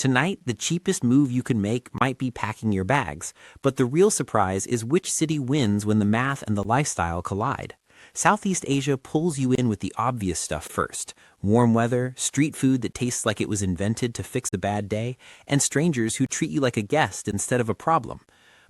Tonight, the cheapest move you can make might be packing your bags, but the real surprise is which city wins when the math and the lifestyle collide. Southeast Asia pulls you in with the obvious stuff first. Warm weather, street food that tastes like it was invented to fix a bad day, and strangers who treat you like a guest instead of a problem.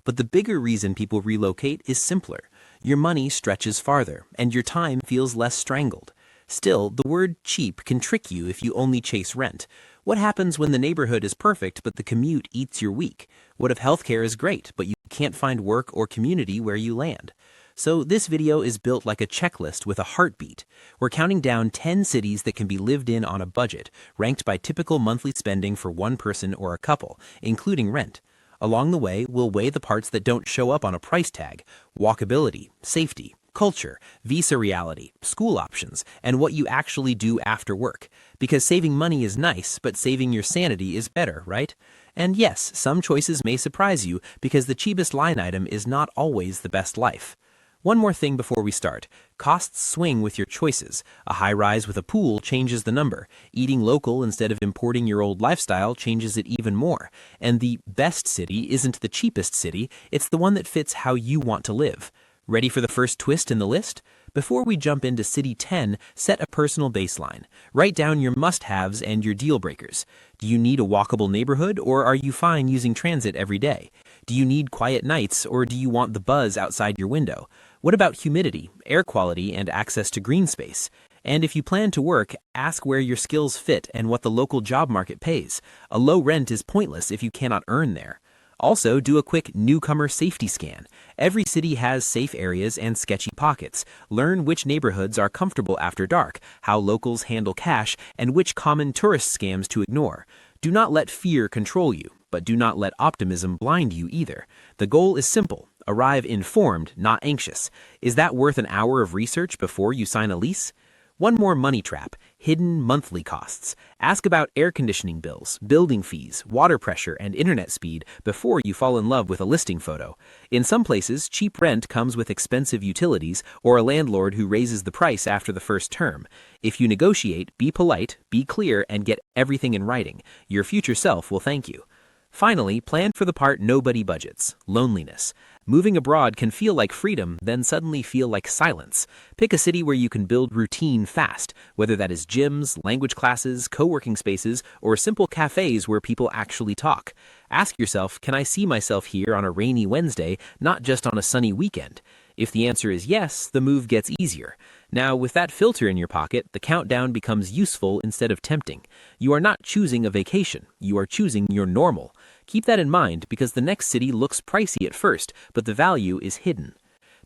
But the bigger reason people relocate is simpler. Your money stretches farther, and your time feels less strangled. Still, the word cheap can trick you if you only chase rent. What happens when the neighborhood is perfect but the commute eats your week? What if healthcare is great but you can't find work or community where you land? So this video is built like a checklist with a heartbeat. We're counting down 10 cities that can be lived in on a budget, ranked by typical monthly spending for one person or a couple, including rent. Along the way, we'll weigh the parts that don't show up on a price tag: walkability, safety, culture, visa reality, school options, and what you actually do after work. Because saving money is nice, but saving your sanity is better, right? And yes, some choices may surprise you because the cheapest line item is not always the best life. One more thing before we start. Costs swing with your choices. A high rise with a pool changes the number. Eating local instead of importing your old lifestyle changes it even more. And the best city isn't the cheapest city, it's the one that fits how you want to live. Ready for the first twist in the list? Before we jump into City 10, set a personal baseline. Write down your must-haves and your deal breakers. Do you need a walkable neighborhood, or are you fine using transit every day? Do you need quiet nights, or do you want the buzz outside your window? What about humidity, air quality, and access to green space? And if you plan to work, ask where your skills fit and what the local job market pays. A low rent is pointless if you cannot earn there. Also, do a quick newcomer safety scan. Every city has safe areas and sketchy pockets. Learn which neighborhoods are comfortable after dark, how locals handle cash, and which common tourist scams to ignore. Do not let fear control you, but do not let optimism blind you either. The goal is simple. Arrive informed, not anxious. Is that worth an hour of research before you sign a lease? One more money trap: hidden monthly costs. Ask about air conditioning bills, building fees, water pressure, and internet speed before you fall in love with a listing photo. In some places, cheap rent comes with expensive utilities or a landlord who raises the price after the first term. If you negotiate, be polite, be clear, and get everything in writing. Your future self will thank you. Finally, plan for the part nobody budgets: loneliness. Moving abroad can feel like freedom, then suddenly feel like silence. Pick a city where you can build routine fast, whether that is gyms, language classes, co-working spaces, or simple cafes where people actually talk. Ask yourself, can I see myself here on a rainy Wednesday, not just on a sunny weekend? If the answer is yes, the move gets easier. Now, with that filter in your pocket, the countdown becomes useful instead of tempting. You are not choosing a vacation, you are choosing your normal. Keep that in mind because the next city looks pricey at first, but the value is hidden.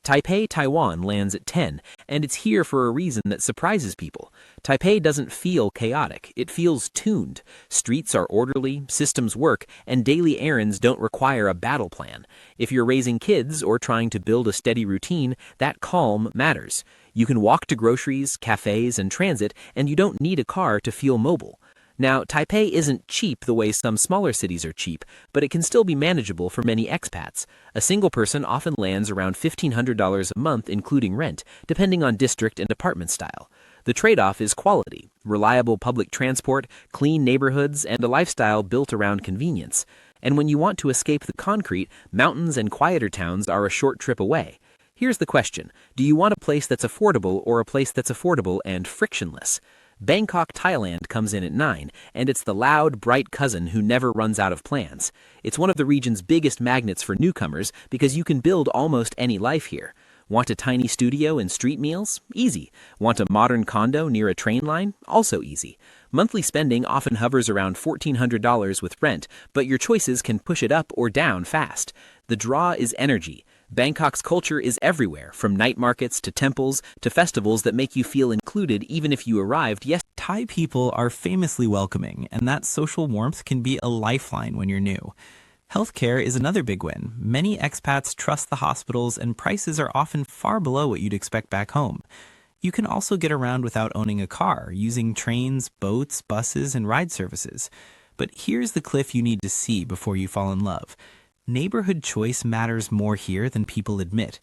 Taipei, Taiwan lands at 10, and it's here for a reason that surprises people. Taipei doesn't feel chaotic, it feels tuned. Streets are orderly, systems work, and daily errands don't require a battle plan. If you're raising kids or trying to build a steady routine, that calm matters. You can walk to groceries, cafes, and transit, and you don't need a car to feel mobile. Now, Taipei isn't cheap the way some smaller cities are cheap, but it can still be manageable for many expats. A single person often lands around $1,500 a month including rent, depending on district and apartment style. The trade-off is quality: reliable public transport, clean neighborhoods, and a lifestyle built around convenience. And when you want to escape the concrete, mountains and quieter towns are a short trip away. Here's the question: do you want a place that's affordable or a place that's affordable and frictionless? Bangkok, Thailand comes in at 9, and it's the loud, bright cousin who never runs out of plans. It's one of the region's biggest magnets for newcomers because you can build almost any life here. Want a tiny studio and street meals? Easy. Want a modern condo near a train line? Also easy. Monthly spending often hovers around $1,400 with rent, but your choices can push it up or down fast. The draw is energy. Bangkok's culture is everywhere, from night markets to temples to festivals that make you feel included even if you arrived yesterday. Thai people are famously welcoming, and that social warmth can be a lifeline when you're new. Healthcare is another big win. Many expats trust the hospitals, and prices are often far below what you'd expect back home. You can also get around without owning a car, using trains, boats, buses, and ride services. But here's the cliff you need to see before you fall in love. Neighborhood choice matters more here than people admit.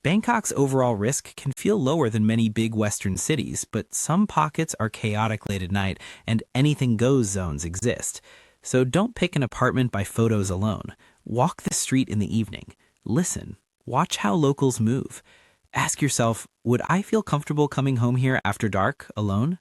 Bangkok's overall risk can feel lower than many big Western cities, but some pockets are chaotic late at night, and anything-goes zones exist. So don't pick an apartment by photos alone. Walk the street in the evening. Listen. Watch how locals move. Ask yourself, would I feel comfortable coming home here after dark, alone?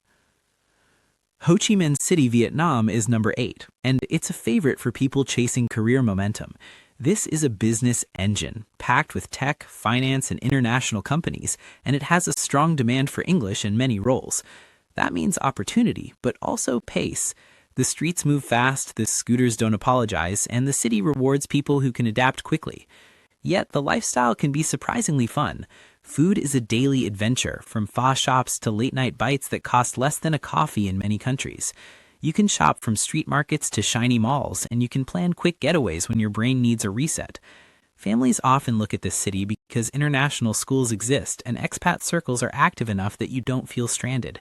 Ho Chi Minh City, Vietnam is number 8, and it's a favorite for people chasing career momentum. This is a business engine, packed with tech, finance, and international companies, and it has a strong demand for English in many roles. That means opportunity, but also pace. The streets move fast, the scooters don't apologize, and the city rewards people who can adapt quickly. Yet the lifestyle can be surprisingly fun. Food is a daily adventure, from pho shops to late-night bites that cost less than a coffee in many countries. You can shop from street markets to shiny malls, and you can plan quick getaways when your brain needs a reset. Families often look at this city because international schools exist and expat circles are active enough that you don't feel stranded.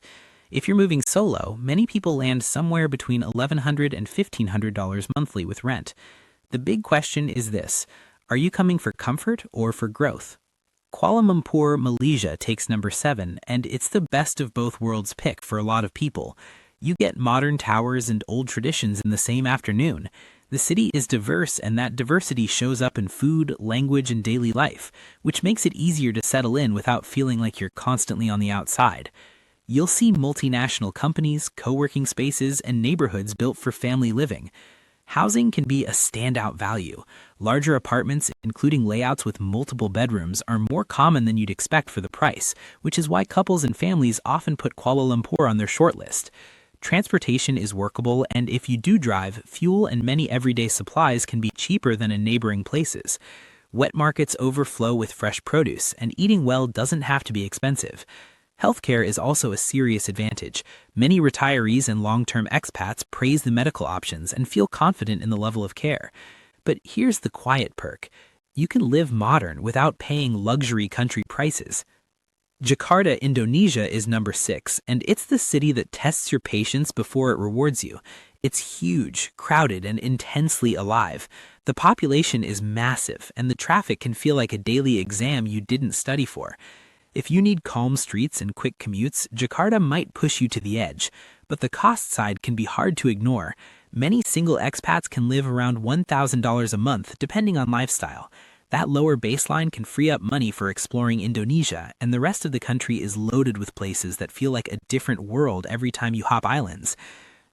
If you're moving solo, many people land somewhere between $1,100 and $1,500 monthly with rent. The big question is this: are you coming for comfort or for growth? Kuala Lumpur, Malaysia takes number 7, and it's the best of both worlds pick for a lot of people. You get modern towers and old traditions in the same afternoon. The city is diverse, and that diversity shows up in food, language, and daily life, which makes it easier to settle in without feeling like you're constantly on the outside. You'll see multinational companies, co-working spaces, and neighborhoods built for family living. Housing can be a standout value. Larger apartments, including layouts with multiple bedrooms, are more common than you'd expect for the price, which is why couples and families often put Kuala Lumpur on their shortlist. Transportation is workable, and if you do drive, fuel and many everyday supplies can be cheaper than in neighboring places. Wet markets overflow with fresh produce, and eating well doesn't have to be expensive. Healthcare is also a serious advantage. Many retirees and long-term expats praise the medical options and feel confident in the level of care. But here's the quiet perk: you can live modern without paying luxury country prices. Jakarta, Indonesia is number 6, and it's the city that tests your patience before it rewards you. It's huge, crowded, and intensely alive. The population is massive, and the traffic can feel like a daily exam you didn't study for. If you need calm streets and quick commutes, Jakarta might push you to the edge, but the cost side can be hard to ignore. Many single expats can live around $1,000 a month, depending on lifestyle. That lower baseline can free up money for exploring Indonesia, and the rest of the country is loaded with places that feel like a different world every time you hop islands.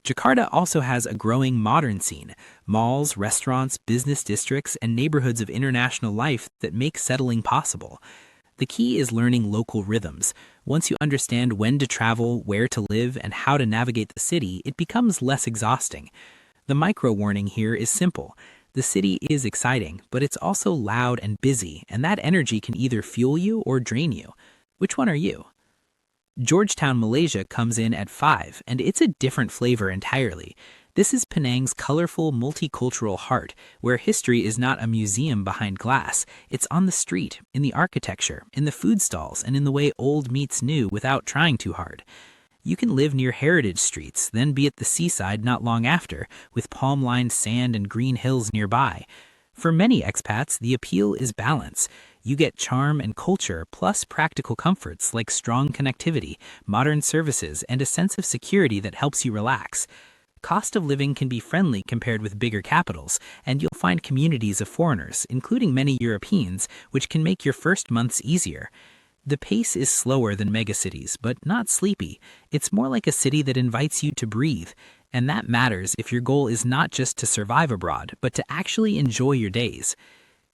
Jakarta also has a growing modern scene: malls, restaurants, business districts, and neighborhoods of international life that make settling possible. The key is learning local rhythms. Once you understand when to travel, where to live, and how to navigate the city, it becomes less exhausting. The micro warning here is simple. The city is exciting, but it's also loud and busy, and that energy can either fuel you or drain you. Which one are you? Georgetown, Malaysia comes in at 5, and it's a different flavor entirely. This is Penang's colorful, multicultural heart, where history is not a museum behind glass. It's on the street, in the architecture, in the food stalls, and in the way old meets new without trying too hard. You can live near heritage streets, then be at the seaside not long after, with palm-lined sand and green hills nearby. For many expats, the appeal is balance. You get charm and culture, plus practical comforts like strong connectivity, modern services, and a sense of security that helps you relax. Cost of living can be friendly compared with bigger capitals, and you'll find communities of foreigners, including many Europeans, which can make your first months easier. The pace is slower than megacities, but not sleepy. It's more like a city that invites you to breathe, and that matters if your goal is not just to survive abroad, but to actually enjoy your days.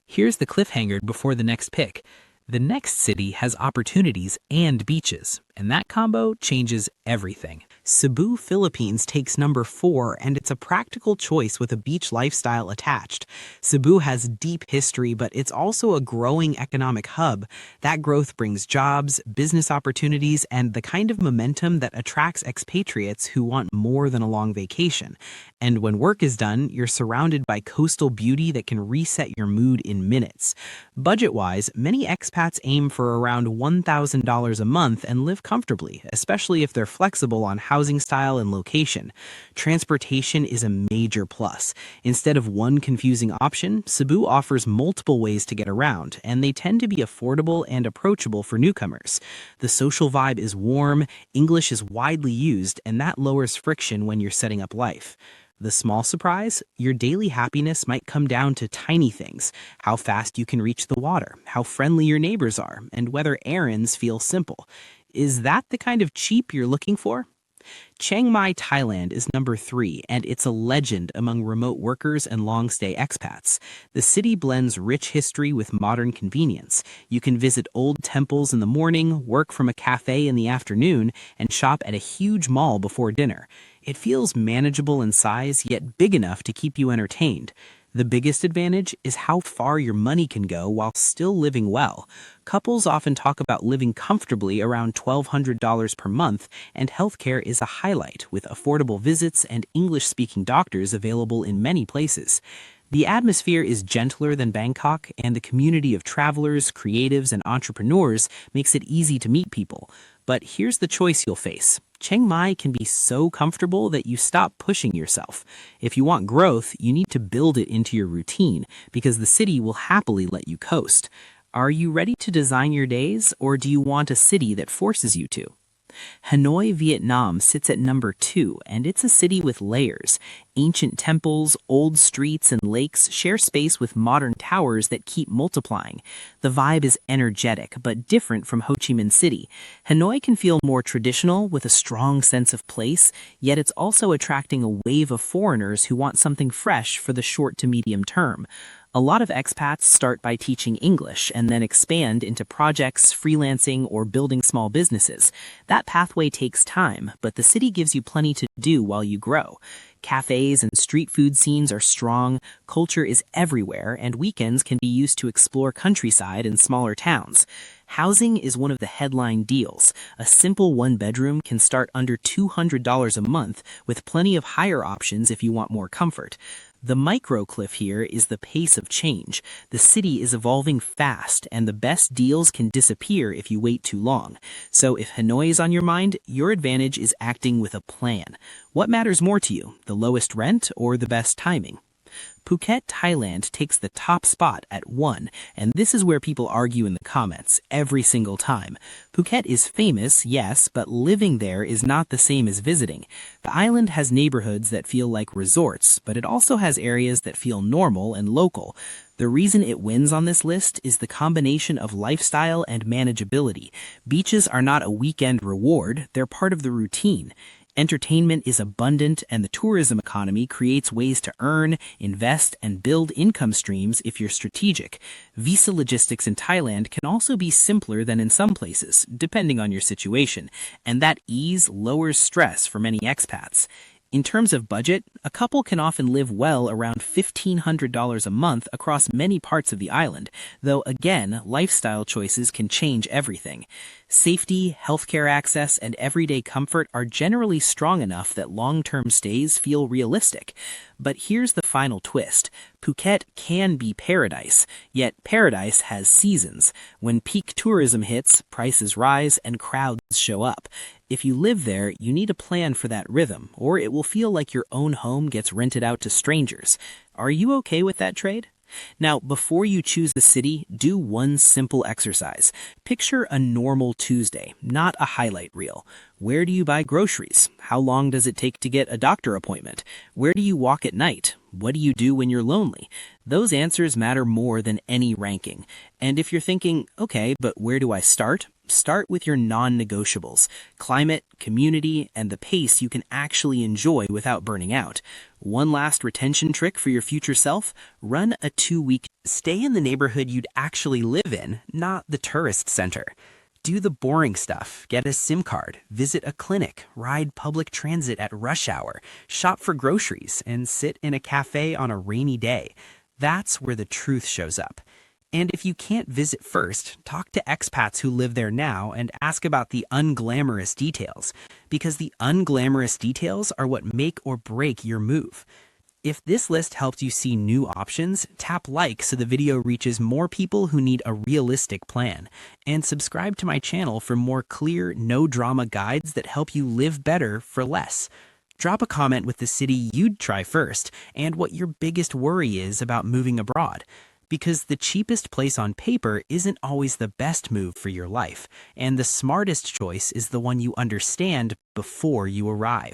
Here's the cliffhanger before the next pick. The next city has opportunities and beaches, and that combo changes everything. Cebu, Philippines takes number 4, and it's a practical choice with a beach lifestyle attached. Cebu has deep history, but it's also a growing economic hub. That growth brings jobs, business opportunities, and the kind of momentum that attracts expatriates who want more than a long vacation. And when work is done, you're surrounded by coastal beauty that can reset your mood in minutes. Budget-wise, many expats aim for around $1,000 a month and live comfortably, especially if they're flexible on housing style and location. Transportation is a major plus. Instead of one confusing option, Cebu offers multiple ways to get around, and they tend to be affordable and approachable for newcomers. The social vibe is warm, English is widely used, and that lowers friction when you're setting up life. The small surprise? Your daily happiness might come down to tiny things: how fast you can reach the water, how friendly your neighbors are, and whether errands feel simple. Is that the kind of cheap you're looking for? Chiang Mai, Thailand is number 3, and it's a legend among remote workers and long-stay expats. The city blends rich history with modern convenience. You can visit old temples in the morning, work from a cafe in the afternoon, and shop at a huge mall before dinner. It feels manageable in size, yet big enough to keep you entertained. The biggest advantage is how far your money can go while still living well. Couples often talk about living comfortably around $1,200 per month, and healthcare is a highlight, with affordable visits and English-speaking doctors available in many places. The atmosphere is gentler than Bangkok, and the community of travelers, creatives, and entrepreneurs makes it easy to meet people. But here's the choice you'll face. Chiang Mai can be so comfortable that you stop pushing yourself. If you want growth, you need to build it into your routine, because the city will happily let you coast. Are you ready to design your days, or do you want a city that forces you to? Hanoi, Vietnam sits at number 2, and it's a city with layers. Ancient temples, old streets, and lakes share space with modern towers that keep multiplying. The vibe is energetic, but different from Ho Chi Minh City. Hanoi can feel more traditional, with a strong sense of place, yet it's also attracting a wave of foreigners who want something fresh for the short to medium term. A lot of expats start by teaching English and then expand into projects, freelancing, or building small businesses. That pathway takes time, but the city gives you plenty to do while you grow. Cafes and street food scenes are strong, culture is everywhere, and weekends can be used to explore countryside and smaller towns. Housing is one of the headline deals. A simple one-bedroom can start under $200 a month, with plenty of higher options if you want more comfort. The micro-cliff here is the pace of change. The city is evolving fast, and the best deals can disappear if you wait too long. So if Hanoi is on your mind, your advantage is acting with a plan. What matters more to you, the lowest rent or the best timing? Phuket, Thailand takes the top spot at 1, and this is where people argue in the comments every single time. Phuket is famous, yes, but living there is not the same as visiting. The island has neighborhoods that feel like resorts, but it also has areas that feel normal and local. The reason it wins on this list is the combination of lifestyle and manageability. Beaches are not a weekend reward, they're part of the routine. Entertainment is abundant, and the tourism economy creates ways to earn, invest, and build income streams if you're strategic. Visa logistics in Thailand can also be simpler than in some places, depending on your situation, and that ease lowers stress for many expats. In terms of budget, a couple can often live well around $1,500 a month across many parts of the island, though again, lifestyle choices can change everything. Safety, healthcare access, and everyday comfort are generally strong enough that long-term stays feel realistic. But here's the final twist. Phuket can be paradise, yet paradise has seasons. When peak tourism hits, prices rise and crowds show up. If you live there, you need a plan for that rhythm, or it will feel like your own home gets rented out to strangers. Are you okay with that trade? Now, before you choose the city, do one simple exercise. Picture a normal Tuesday, not a highlight reel. Where do you buy groceries? How long does it take to get a doctor appointment? Where do you walk at night? What do you do when you're lonely? Those answers matter more than any ranking. And if you're thinking, okay, but where do I start? Start with your non-negotiables: climate, community, and the pace you can actually enjoy without burning out. One last retention trick for your future self: run a 2-week. Stay in the neighborhood you'd actually live in, not the tourist center. Do the boring stuff: get a SIM card, visit a clinic, ride public transit at rush hour, shop for groceries, and sit in a cafe on a rainy day. That's where the truth shows up. And if you can't visit first, talk to expats who live there now and ask about the unglamorous details, because the unglamorous details are what make or break your move. If this list helped you see new options, tap like so the video reaches more people who need a realistic plan. And subscribe to my channel for more clear, no-drama guides that help you live better for less. Drop a comment with the city you'd try first and what your biggest worry is about moving abroad. Because the cheapest place on paper isn't always the best move for your life, and the smartest choice is the one you understand before you arrive.